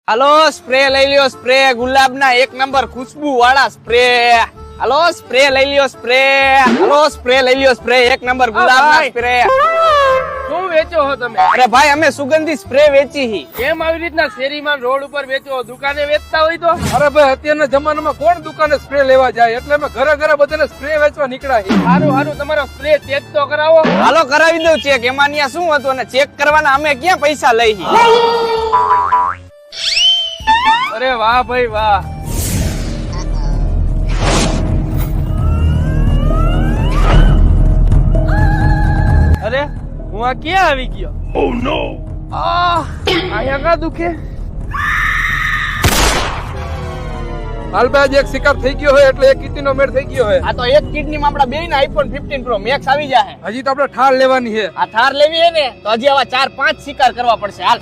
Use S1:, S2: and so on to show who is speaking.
S1: હાલો spray લઈ લ્યો, spray ગુલાબના 1 number ખુશ્બુ વાળા સ્પ્રે. હાલો સ્પ્રે લઈ લ્યો, સ્પ્રે. હાલો સ્પ્રે લઈ લ્યો, સ્પ્રે 1 નંબર ગુલાબના સ્પ્રે.
S2: શું વેચો છો તમે?
S1: અરે ભાઈ અમે સુગંધી સ્પ્રે વેચી હી.
S2: કેમ આવી રીતના શેરીમાં રોડ ઉપર વેચો? દુકાને વેચતા હોય તો?
S3: અરે ભાઈ અત્યારના જમાનામાં કોણ દુકાને સ્પ્રે લેવા જાય, એટલે અમે ઘરે ઘરે બધાને સ્પ્રે વેચવા નીકળ્યા છીએ.
S2: સારું સારું, તમારો સ્પ્રે ચેક તો કરાવો.
S1: હાલો કરાવી દઉં ચેક. એમાં ન્યા શું હતું અને ચેક કરવાના અમે ક્યાં પૈસા લઈ હી.
S2: અરે વાહ ભાઈ વાહ. અરે હું આ ક્યાં આવી ગયો? ઓ નો, અહીંયા કા દુખે?
S3: હાલ ભાઈ એક શિકાર થઈ ગયો હોય એટલે એક કીટીનો મેળ થઈ ગયો હોય.
S1: આ તો એક કિડનીમાં આપડા બેયને આઈફોન 15 પ્રો મેક્સ આવી જાહે.
S3: હજી તો આપણે ઠાર લેવાની છે.
S1: આ થાર લેવી હે ને તો હજી આવા 4-5 શિકાર કરવા પડશે. હાલ